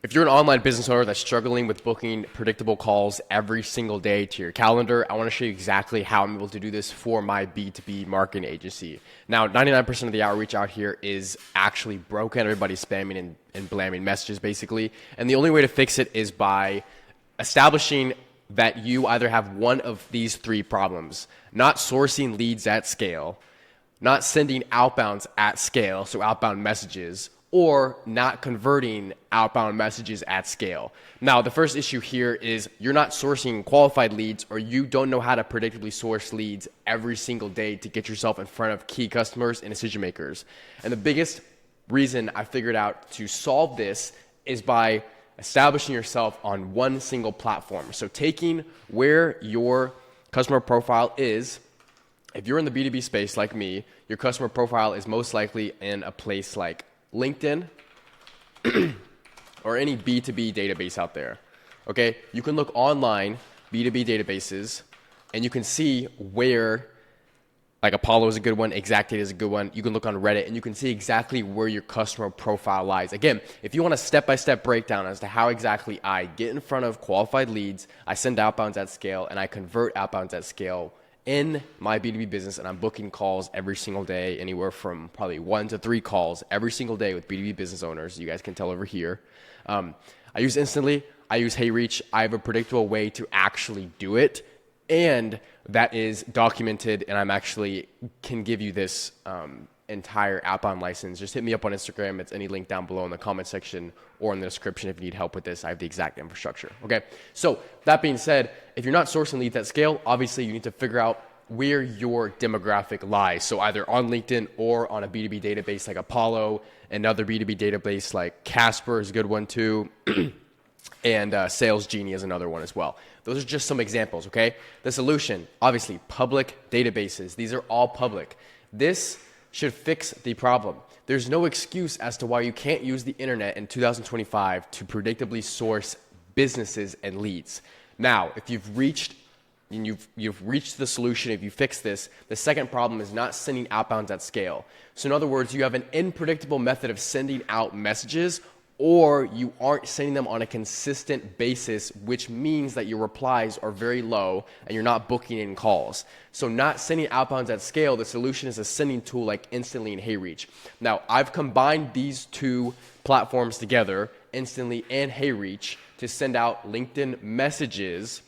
If you're an online business owner that's struggling with booking predictable calls every single day to your calendar, I want to show you exactly how I'm able to do this for my B2B marketing agency. Now, 99% of the outreach out here is actually broken. Everybody's spamming and blamming messages basically. And the only way to fix it is by establishing that you either have one of these three problems: not sourcing leads at scale, not sending outbounds at scale, so outbound messages, or not converting outbound messages at scale. Now, the first issue here is you're not sourcing qualified leads, or you don't know how to predictably source leads every single day to get yourself in front of key customers and decision makers. And the biggest reason I figured out to solve this is by establishing yourself on one single platform. So taking where your customer profile is. If you're in the B2B space like me, your customer profile is most likely in a place like LinkedIn or any B2B database out there. Okay, you can look online, B2B databases, and you can see where, like Apollo is a good one, Exactdata is a good one. You can look on Reddit and you can see exactly where your customer profile lies. Again, if you want a step-by-step breakdown as to how exactly I get in front of qualified leads, I send outbounds at scale, and I convert outbounds at scale in my B2B business, and I'm booking calls every single day, anywhere from probably 1 to 3 calls every single day with B2B business owners. You guys can tell over here. I use Instantly. I use HeyReach. I have a predictable way to actually do it, and that is documented, and I'm actually can give you this entire outbound license. Just hit me up on Instagram. It's any link down below in the comment section or in the description if you need help with this. I have the exact infrastructure. Okay. So that being said, if you're not sourcing leads at scale, obviously you need to figure out where your demographic lies. So either on LinkedIn or on a B2B database like Apollo, another B2B database like Casper is a good one too. And Sales Genie is another one as well. Those are just some examples, okay? The solution, obviously, public databases. These are all public. This should fix the problem. There's no excuse as to why you can't use the internet in 2025 to predictably source businesses and leads. Now, if you've reached the solution, if you fix this, the second problem is not sending outbounds at scale. So in other words, you have an unpredictable method of sending out messages, or you aren't sending them on a consistent basis, which means that your replies are very low and you're not booking in calls. So not sending outbounds at scale, the solution is a sending tool like Instantly and HeyReach. Now, I've combined these two platforms together, Instantly and HeyReach, to send out LinkedIn messages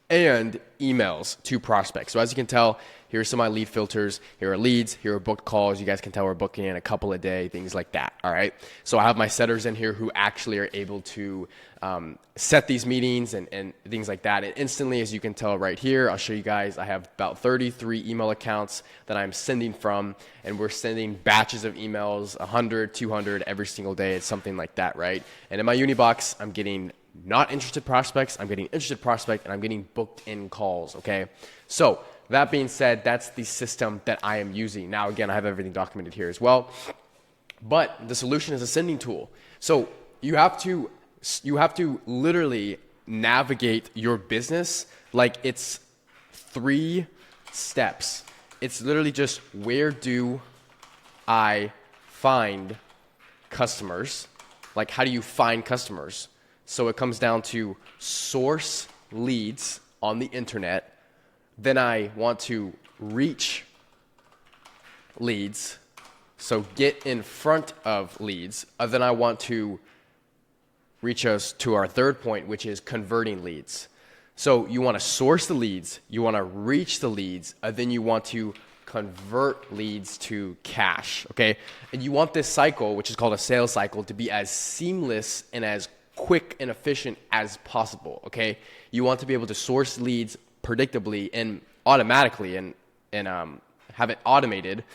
and emails to prospects. So as you can tell, here's some of my lead filters. Here are leads. Here are booked calls. You guys can tell we're booking in a couple a day, things like that. All right. So I have my setters in here who actually are able to set these meetings and things like that. And Instantly, as you can tell right here, I'll show you guys, I have about 33 email accounts that I'm sending from, and we're sending batches of emails, 100, 200 every single day. It's something like that, right? And in my Unibox, I'm getting not interested prospects, I'm getting interested prospect, and I'm getting booked in calls, okay? So that being said, that's the system that I am using. Now, again, I have everything documented here as well, but the solution is a sending tool. So you have to literally navigate your business like it's 3 steps. It's literally just, where do I find customers? Like, how do you find customers? So it comes down to source leads on the internet. Then I want to reach leads. So get in front of leads. Then I want to reach us to our third point, which is converting leads. So you want to source the leads. You want to reach the leads. Then you want to convert leads to cash. Okay. And you want this cycle, which is called a sales cycle, to be as seamless and as quick and efficient as possible, okay? You want to be able to source leads predictably and automatically and have it automated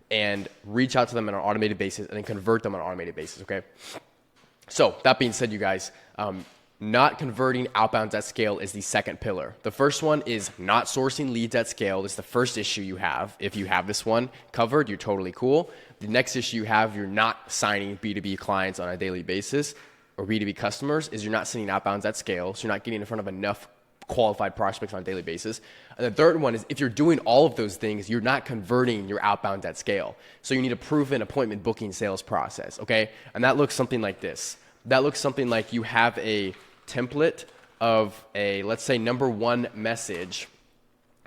and reach out to them on an automated basis and then convert them on an automated basis, okay? So that being said, you guys, not converting outbounds at scale is the second pillar. The first one is not sourcing leads at scale. This is the first issue you have. If you have this one covered, you're totally cool. The next issue you have, you're not signing B2B clients on a daily basis, or B2B customers, is you're not sending outbounds at scale, so you're not getting in front of enough qualified prospects on a daily basis. And the third one is, if you're doing all of those things, you're not converting your outbounds at scale. So you need a proven appointment booking sales process, okay? And that looks something like this. that looks something like you have a template of a, let's say, number one message.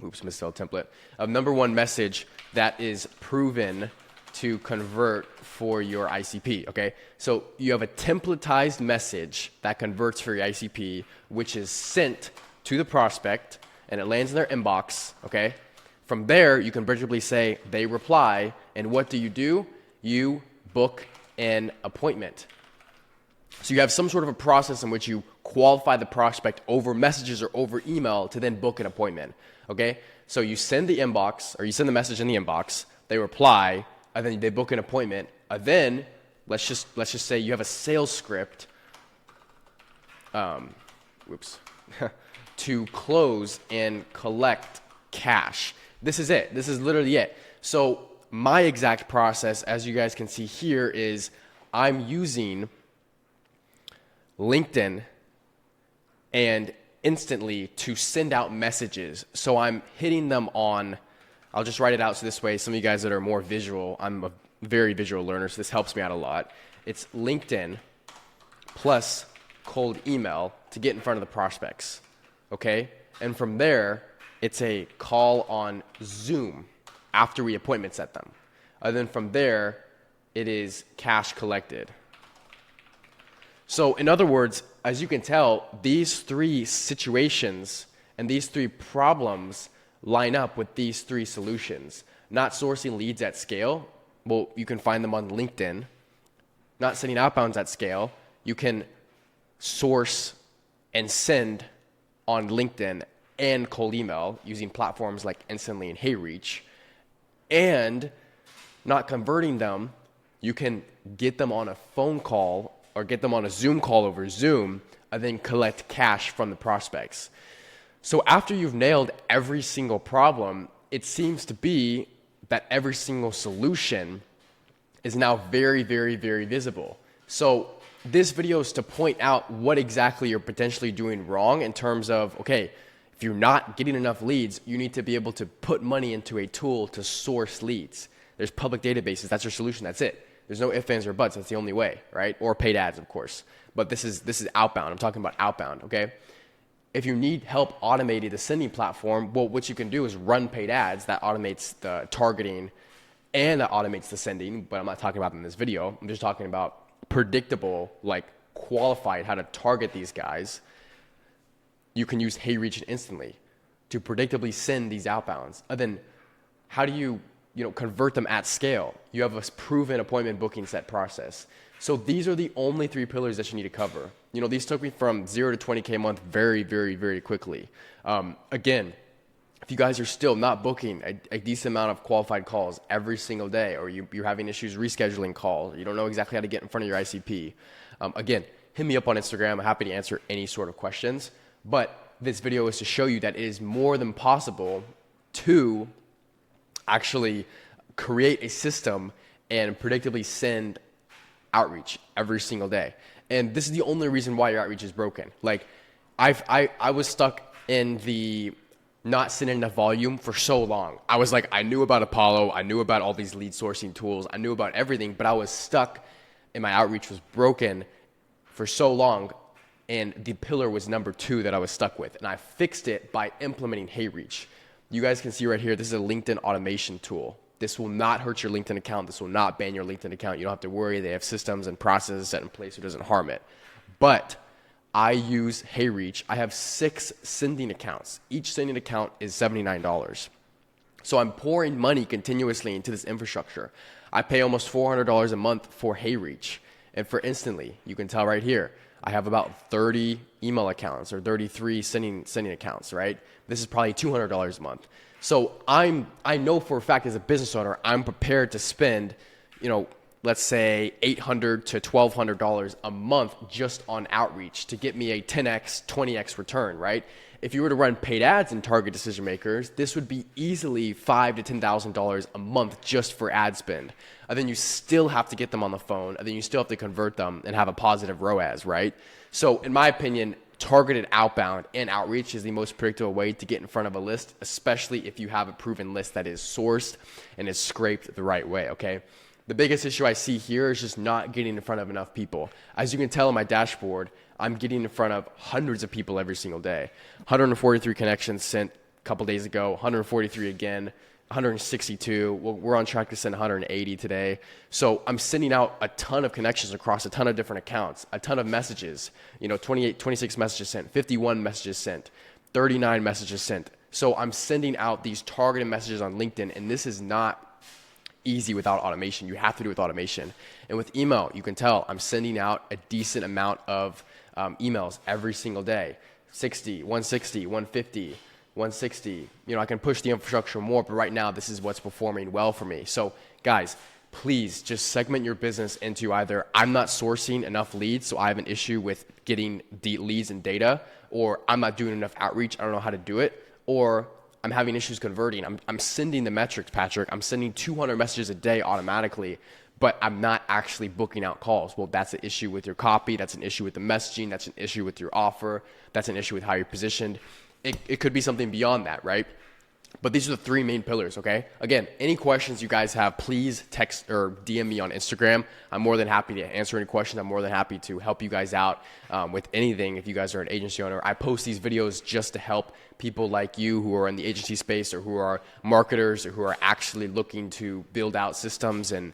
Oops, misspelled template. Of number one message that is proven to convert for your ICP, okay? So you have a templatized message that converts for your ICP, which is sent to the prospect, and it lands in their inbox, okay? From there, you can predictably say, they reply, and what do? You book an appointment. So you have some sort of a process in which you qualify the prospect over messages or over email to then book an appointment, okay? So you send the inbox, or you send the message in the inbox, they reply, and then they book an appointment, and then let's just say you have a sales script, to close and collect cash. This is it. This is literally it. So my exact process, as you guys can see here, is I'm using LinkedIn and Instantly to send out messages. So I'm hitting them on, I'll just write it out so this way, some of you guys that are more visual, I'm a very visual learner, so this helps me out a lot. It's LinkedIn plus cold email to get in front of the prospects, okay? And from there, it's a call on Zoom after we appointment set them. And then from there, it is cash collected. So in other words, as you can tell, these three situations and these three problems line up with these three solutions. Not sourcing leads at scale. Well, you can find them on LinkedIn. Not sending outbounds at scale. You can source and send on LinkedIn and cold email using platforms like Instantly and HeyReach. And not converting them, you can get them on a phone call or get them on a Zoom call over Zoom and then collect cash from the prospects. So after you've nailed every single problem, it seems to be that every single solution is now very, very, very visible. So this video is to point out what exactly you're potentially doing wrong in terms of, okay, if you're not getting enough leads, you need to be able to put money into a tool to source leads. There's public databases. That's your solution. That's it. There's no ifs, ands, or buts. That's the only way, right? Or paid ads, of course. But this is outbound. I'm talking about outbound, okay? If you need help automating the sending platform, well, what you can do is run paid ads that automates the targeting and that automates the sending, but I'm not talking about in this video. I'm just talking about predictable, like qualified, how to target these guys. You can use HeyReach and Instantly to predictably send these outbounds. And then how do you convert them at scale? You have a proven appointment booking set process. So these are the only three pillars that you need to cover. These took me from 0 to 20K a month very, very, very quickly. Again, if you guys are still not booking a decent amount of qualified calls every single day, or you're having issues rescheduling calls, you don't know exactly how to get in front of your ICP, again, hit me up on Instagram. I'm happy to answer any sort of questions. But this video is to show you that it is more than possible to actually create a system and predictably send outreach every single day. And this is the only reason why your outreach is broken. Like I was stuck in the not sending enough volume for so long. I was like, I knew about Apollo, I knew about all these lead sourcing tools, I knew about everything, but I was stuck and my outreach was broken for so long. And the pillar was number 2 that I was stuck with. And I fixed it by implementing HeyReach. You guys can see right here, this is a LinkedIn automation tool. This will not hurt your LinkedIn account. This will not ban your LinkedIn account. You don't have to worry. They have systems and processes set in place so it doesn't harm it. But I use HeyReach. I have 6 sending accounts. Each sending account is $79. So I'm pouring money continuously into this infrastructure. I pay almost $400 a month for HeyReach. And for Instantly, you can tell right here, I have about 30 email accounts or 33 sending accounts, right? This is probably $200 a month. So I know for a fact as a business owner, I'm prepared to spend, let's say $800 to $1,200 a month just on outreach to get me a 10x, 20x return, right? If you were to run paid ads and target decision makers, this would be easily $5,000 to $10,000 a month just for ad spend. And then you still have to get them on the phone, and then you still have to convert them and have a positive ROAS, right? So in my opinion, targeted outbound and outreach is the most predictable way to get in front of a list, especially if you have a proven list that is sourced and is scraped the right way, okay? The biggest issue I see here is just not getting in front of enough people. As you can tell on my dashboard, I'm getting in front of hundreds of people every single day. 143 connections sent a couple days ago, 143 again, 162. We're on track to send 180 today. So I'm sending out a ton of connections across a ton of different accounts, a ton of messages, 26 messages sent, 51 messages sent, 39 messages sent. So I'm sending out these targeted messages on LinkedIn, and this is not easy without automation. You have to do it with automation. And with email, you can tell I'm sending out a decent amount of emails every single day. 60, 160, 150, 160. I can push the infrastructure more, but right now this is what's performing well for me. So guys, please just segment your business into either I'm not sourcing enough leads, so I have an issue with getting the leads and data, or I'm not doing enough outreach, I don't know how to do it, or I'm having issues converting. I'm sending the metrics, Patrick. I'm sending 200 messages a day automatically, but I'm not actually booking out calls. Well, that's an issue with your copy. That's an issue with the messaging. That's an issue with your offer. That's an issue with how you're positioned. It could be something beyond that, right? But these are the three main pillars, okay? Again, any questions you guys have, please text or DM me on Instagram. I'm more than happy to answer any questions. I'm more than happy to help you guys out with anything if you guys are an agency owner. I post these videos just to help people like you who are in the agency space or who are marketers or who are actually looking to build out systems and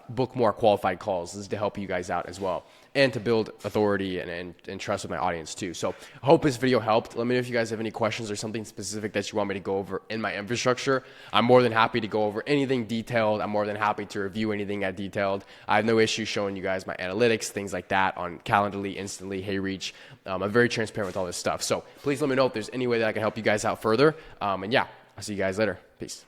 book more qualified calls. This is to help you guys out as well, and to build authority and trust with my audience too. So I hope this video helped. Let me know if you guys have any questions or something specific that you want me to go over in my infrastructure. I'm more than happy to go over anything detailed. I'm more than happy to review anything that detailed. I have no issue showing you guys my analytics, things like that on Calendly, Instantly, HeyReach. I'm very transparent with all this stuff. So please let me know if there's any way that I can help you guys out further. And yeah, I'll see you guys later. Peace.